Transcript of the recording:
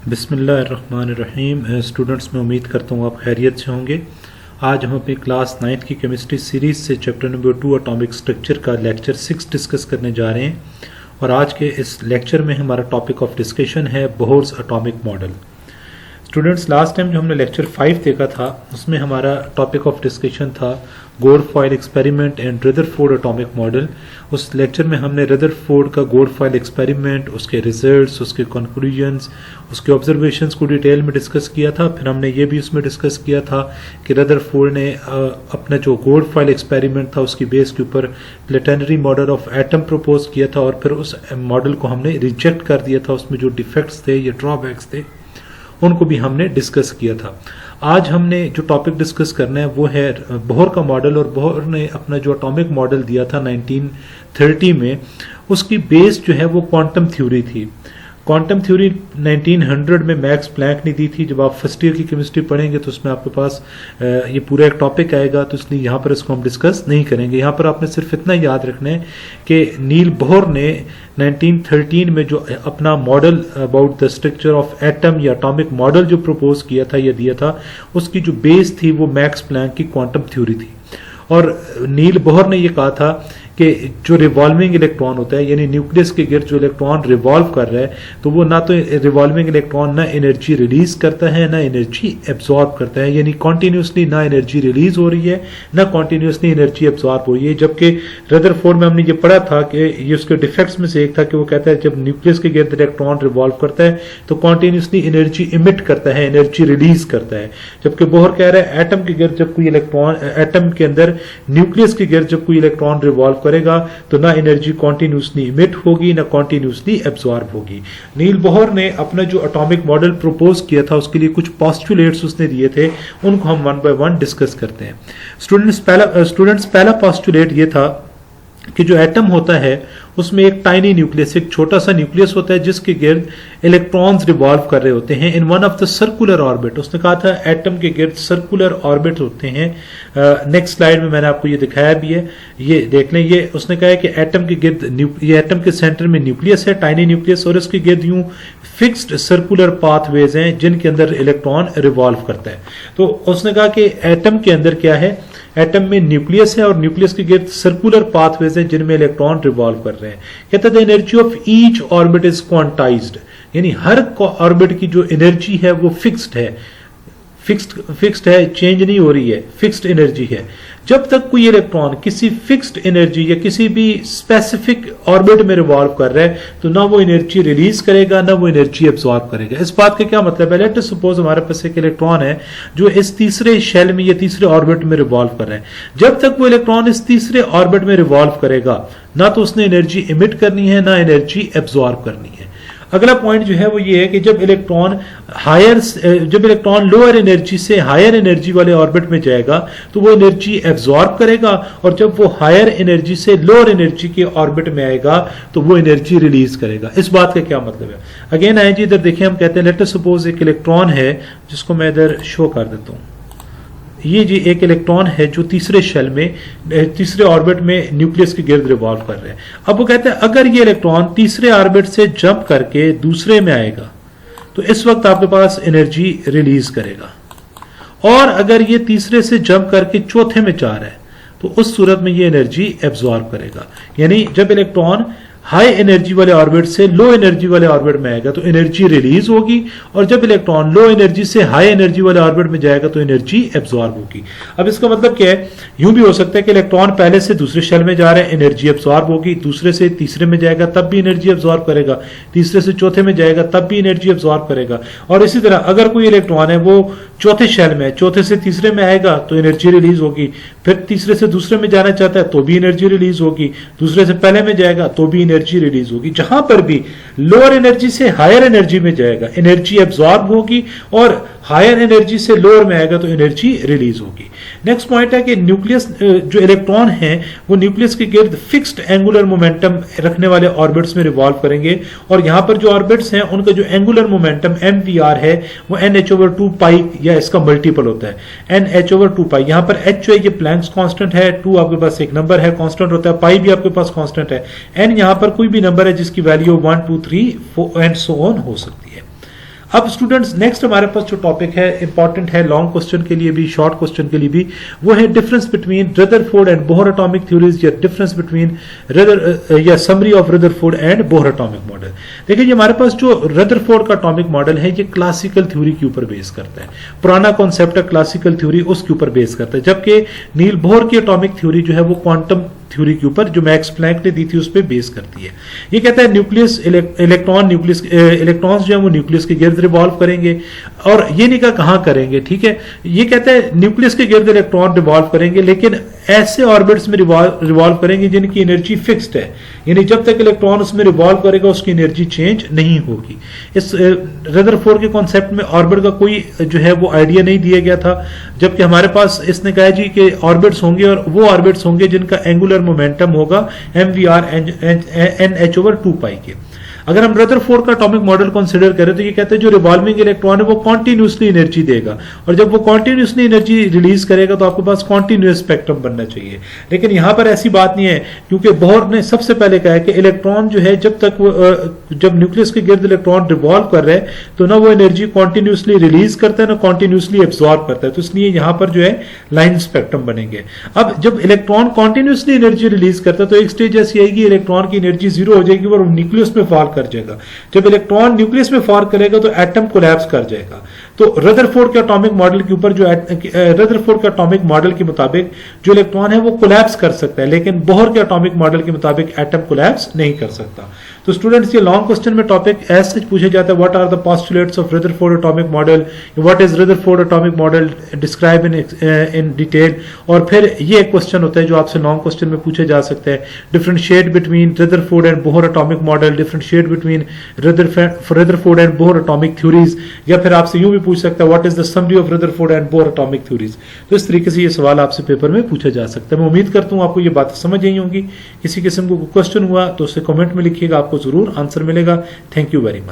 बिस्मिल्लाहिर्रहमानिर्रहीम। स्टूडेंट्स, मैं उम्मीद करता हूँ आप खैरियत से होंगे। आज हम अपनी क्लास 9th की केमिस्ट्री सीरीज़ से चैप्टर नंबर 2 एटॉमिक स्ट्रक्चर का लेक्चर 6 डिस्कस करने जा रहे हैं और आज के इस लेक्चर में हमारा टॉपिक ऑफ डिस्कशन है Bohr's atomic model. Students, last time जो हमने लेक्चर 5 देखा था उसमें हमारा टॉपिक ऑफ डिस्कशन था gold-foil experiment and Rutherford atomic model. उस लेक्चर में हमने रदरफोर्ड का गोल्ड-फॉयल एक्सपेरिमेंट, उसके रिजल्ट्स, उसके कंक्लूजन्स, उसके ऑब्जर्वेशंस को डिटेल में डिस्कस किया था। फिर हमने ये भी उसमें डिस्कस किया था कि रदरफोर्ड ने अपना जो गोल्ड-फॉयल एक्सपेरिमेंट था उसकी बेस के ऊपर प्लेटेनरी मॉडल ऑफ एटम प्रपोज किया था और फिर उस मॉडल को हमने रिजेक्ट कर दिया था। उसमें जो डिफेक्ट्स थे या ड्रॉबैक्स थे उनको भी हमने डिस्कस किया था। आज हमने जो टॉपिक डिस्कस करना है वो है बोहर का मॉडल। और बोहर ने अपना जो एटॉमिक मॉडल दिया था 1930 में, उसकी बेस जो है वो क्वांटम थ्योरी थी। क्वांटम थ्योरी 1900 में मैक्स प्लैंक ने दी थी। जब आप फर्स्ट ईयर की केमिस्ट्री पढ़ेंगे तो उसमें आपके पास ये पूरा एक टॉपिक आएगा, तो इसलिए यहाँ पर इसको हम डिस्कस नहीं करेंगे। यहाँ पर आपने सिर्फ इतना याद रखना है कि नील बोहर ने 1913 में जो अपना model about the structure of atom या एटॉमिक मॉडल जो प्रपोज किया था या दिया था, उसकी जो बेस थी वो मैक्स प्लैंक की क्वांटम थ्योरी थी। और नील बोहर ने यह कहा था कि जो रिवॉल्विंग इलेक्ट्रॉन होता है, यानी न्यूक्लियस के गिर्द जो इलेक्ट्रॉन रिवॉल्व कर रहा है, तो वो ना तो रिवॉल्विंग इलेक्ट्रॉन ना एनर्जी रिलीज करता है ना एनर्जी एब्जॉर्ब करता है, यानी कॉन्टिन्यूसली ना एनर्जी रिलीज हो रही है ना कॉन्टिन्यूसली एनर्जी एब्जॉर्ब हो रही है। जबकि रदरफोर्ड में हमने ये पढ़ा था कि ये उसके डिफेक्ट्स में से एक था कि वो कहता है जब न्यूक्लियस के गिर्द इलेक्ट्रॉन रिवॉल्व करता है तो कॉन्टिन्यूसली एनर्जी इमिट करता है, एनर्जी रिलीज करता है। जबकि बोहर कह रहा है एटम के गिर्द जब कोई इलेक्ट्रॉन, एटम के अंदर न्यूक्लियस के गिर्द जब कोई इलेक्ट्रॉन रिवॉल्व करेगा तो ना एनर्जी कॉन्टिन्यूसली इमिट होगी ना कॉन्टिन्यूसली एब्जॉर्ब होगी। नील बोहर ने अपना जो एटॉमिक मॉडल प्रपोज किया था उसके लिए कुछ पोस्टुलेट्स उसने दिए थे, उनको हम वन बाय वन डिस्कस करते हैं। स्टूडेंट्स, पहला पोस्टुलेट ये था कि जो एटम होता है उसमें एक टाइनी न्यूक्लियस, एक छोटा सा न्यूक्लियस होता है जिसके गिर्द इलेक्ट्रॉन्स रिवॉल्व कर रहे होते हैं in one of the circular orbit. उसने कहा था एटम के गिर्द सर्कुलर ऑर्बिट होते हैं। नेक्स्ट स्लाइड में मैंने आपको ये दिखाया भी है, ये देख लें। ये उसने कहा है कि एटम के गिर्द, ये एटम के सेंटर में न्यूक्लियस है, टाइनी न्यूक्लियस, और इसके गिर्द यूं फिक्स्ड सर्कुलर पाथवेज हैं जिनके अंदर इलेक्ट्रॉन रिवॉल्व करता है। तो उसने कहा कि एटम के अंदर क्या है, एटम में न्यूक्लियस है और न्यूक्लियस के गिर्द सर्कुलर पाथवेज हैं जिनमें इलेक्ट्रॉन रिवॉल्व कर रहे हैं। कहता है energy of each orbit is quantized, यानी हर ऑर्बिट की जो एनर्जी है वो फिक्स्ड है, फिक्स्ड है, चेंज नहीं हो रही है, फिक्स्ड एनर्जी है। जब तक कोई इलेक्ट्रॉन किसी फिक्स्ड एनर्जी या किसी भी स्पेसिफिक ऑर्बिट में रिवॉल्व कर रहा है तो ना वो एनर्जी रिलीज करेगा ना वो एनर्जी एब्जॉर्ब करेगा। इस बात का क्या मतलब है, लेट अस सपोज हमारे पास एक इलेक्ट्रॉन है जो इस तीसरे शेल में या तीसरे ऑर्बिट में रिवॉल्व कर रहा है। जब तक वो इलेक्ट्रॉन इस तीसरे ऑर्बिट में रिवॉल्व करेगा ना तो उसने एनर्जी इमिट करनी है ना एनर्जी एब्जॉर्ब करनी है। अगला पॉइंट जो है वो ये है कि जब इलेक्ट्रॉन लोअर एनर्जी से हायर एनर्जी वाले ऑर्बिट में जाएगा तो वो एनर्जी एब्जॉर्ब करेगा, और जब वो हायर एनर्जी से लोअर एनर्जी के ऑर्बिट में आएगा तो वो एनर्जी रिलीज करेगा। इस बात का क्या मतलब है, अगेन आए जी, इधर देखिए, हम कहते हैं लेट अस सपोज एक इलेक्ट्रॉन है जिसको मैं इधर शो कर देता हूं। ये जी एक इलेक्ट्रॉन है जो तीसरे शेल में, तीसरे ऑर्बिट में न्यूक्लियस के गिर्द रिवॉल्व कर रहे हैं। अब वो कहते हैं अगर ये इलेक्ट्रॉन तीसरे ऑर्बिट से जंप करके दूसरे में आएगा तो इस वक्त आपके पास एनर्जी रिलीज करेगा, और अगर ये तीसरे से जंप करके चौथे में जा रहा है तो उस सूरत में ये एनर्जी एब्जॉर्ब करेगा। यानी जब इलेक्ट्रॉन हाई एनर्जी वाले ऑर्बिट से लो एनर्जी वाले ऑर्बिट में आएगा तो एनर्जी रिलीज होगी, और जब इलेक्ट्रॉन लो एनर्जी से हाई एनर्जी वाले ऑर्बिट में जाएगा तो एनर्जी एब्जॉर्ब होगी। अब इसका मतलब क्या है, यूं भी हो सकता है कि इलेक्ट्रॉन पहले से दूसरे शेल में जा रहे हैं, एनर्जी एब्जॉर्ब होगी, दूसरे से तीसरे में जाएगा तब भी एनर्जी एब्जॉर्ब करेगा, तीसरे से चौथे में जाएगा तब भी एनर्जी एब्जॉर्ब करेगा। और इसी तरह अगर कोई इलेक्ट्रॉन है वो चौथे शेल में है, चौथे से तीसरे में आएगा तो एनर्जी रिलीज होगी, फिर तीसरे से दूसरे में जाना चाहता है तो भी एनर्जी रिलीज होगी, दूसरे से पहले में जाएगा तो भी एनर्जी रिलीज होगी। जहां पर भी लोअर एनर्जी से हायर एनर्जी में जाएगा एनर्जी एब्जॉर्ब होगी, और हायर एनर्जी से लोअर में आएगा तो एनर्जी रिलीज होगी। नेक्स्ट पॉइंट है कि न्यूक्लियस, जो इलेक्ट्रॉन है वो न्यूक्लियस के गिर्द फिक्स्ड एंगुलर मोमेंटम रखने वाले ऑर्बिट्स में रिवॉल्व करेंगे, और यहां पर जो ऑर्बिट्स हैं उनका जो एंगुलर मोमेंटम mvr है वो nh/2 पाई या इसका मल्टीपल होता है nh/2 पाई। यहां पर h जो है ये प्लैंक्स कांस्टेंट है, 2 आपके पास एक नंबर है कांस्टेंट होता है, पाई भी आपके पास कांस्टेंट है, n यहां पर कोई भी नंबर है जिसकी वैल्यू 1 2 3 4 एंड सो ऑन हो सकती है। अब स्टूडेंट्स नेक्स्ट हमारे पास जो टॉपिक है इंपॉर्टेंट है लॉन्ग क्वेश्चन के लिए भी शॉर्ट क्वेश्चन के लिए भी, वो है difference between Rutherford and Bohr atomic theories या डिफरेंस बिटवीन या summary of Rutherford and Bohr atomic model. देखिए ये हमारे पास जो रदरफोर्ड का एटॉमिक मॉडल है ये क्लासिकल थ्योरी के ऊपर बेस करता है, पुराना कॉन्सेप्ट है क्लासिकल थ्योरी उसके ऊपर बेस करता है, जबकि नील बोहर की एटॉमिक थ्योरी जो है वो क्वांटम थ्योरी के ऊपर जो मैक्स प्लैंक ने दी थी उस पर बेस करती है। ये कहता है न्यूक्लियस इलेक्ट्रॉन्स जो है वो न्यूक्लियस के गिर्द रिवॉल्व करेंगे, और ये नहीं कहा कहां करेंगे, ठीक है, ये कहता है न्यूक्लियस के गिर्द इलेक्ट्रॉन रिवॉल्व करेंगे लेकिन ऐसे ऑर्बिट्स में रिवॉल्व करेंगे जिनकी एनर्जी फिक्स्ड है, यानी जब तक इलेक्ट्रॉन उसमें रिवॉल्व करेगा उसकी एनर्जी चेंज नहीं होगी। इस रदरफोर्ड के कॉन्सेप्ट में ऑर्बिट का कोई जो है वो आइडिया नहीं दिया गया था, जबकि हमारे पास इसने कहा जी कि ऑर्बिट्स होंगे और वो ऑर्बिट्स होंगे जिनका एंगुलर मोमेंटम होगा mvr nh/2π के। अगर हम रदरफोर्ड का एटॉमिक मॉडल कंसीडर करें तो ये कहते हैं जो रिवॉल्विंग इलेक्ट्रॉन है वो कॉन्टिन्यूसली एनर्जी देगा, और जब वो कॉन्टिन्यूसली एनर्जी रिलीज करेगा तो आपके पास कॉन्टिन्यूस स्पेक्ट्रम बनना चाहिए। लेकिन यहां पर ऐसी बात नहीं है, क्योंकि बोहर ने सबसे पहले कहा है कि इलेक्ट्रॉन जो है जब न्यूक्लियस के गिर्द इलेक्ट्रॉन रिवॉल्व कर रहे हैं तो ना वो एनर्जी कॉन्टिन्यूसली रिलीज करता है ना कॉन्टिन्यूसली एब्जॉर्ब करता है, तो इसलिए यहां पर जो है लाइन स्पेक्ट्रम बनेंगे। अब जब इलेक्ट्रॉन कॉन्टिन्यूसली एनर्जी रिलीज करता है तो एक स्टेज ऐसी आएगी इलेक्ट्रॉन की एनर्जी जीरो हो जाएगी और न्यूक्लियस में फॉल कर जाएगा। जब इलेक्ट्रॉन न्यूक्लियस में फॉल करेगा तो एटम कोलैप्स कर जाएगा। तो रदरफोर्ड के एटॉमिक मॉडल के ऊपर जो रदरफोर्ड के एटॉमिक मॉडल के मुताबिक जो इलेक्ट्रॉन है वो कोलैप्स कर सकता है, लेकिन बोहर के एटॉमिक मॉडल के मुताबिक एटम कोलैप्स नहीं कर सकता। तो स्टूडेंट्स ये लॉन्ग क्वेश्चन में टॉपिक एज सच पूछा जाता है, what are the postulates of Rutherford atomic model, what is Rutherford atomic model, describe in detail. और फिर ये एक क्वेश्चन होता है जो आपसे लॉन्ग क्वेश्चन में पूछे जा सकते हैं, differentiate between Rutherford and Bohr atomic model, differentiate between Rutherford and Bohr atomic theories, या फिर आपसे यूं भी पूछ सकता है what is the summary of Rutherford and Bohr atomic theories. तो इस तरीके से ये सवाल आपसे पेपर में पूछा जा सकता है। मैं उम्मीद करता हूं आपको ये बातें समझ आई होंगी। किसी किस्म को क्वेश्चन हुआ तो उसे कमेंट में लिखिएगा, आपको जरूर आंसर मिलेगा। Thank you very much.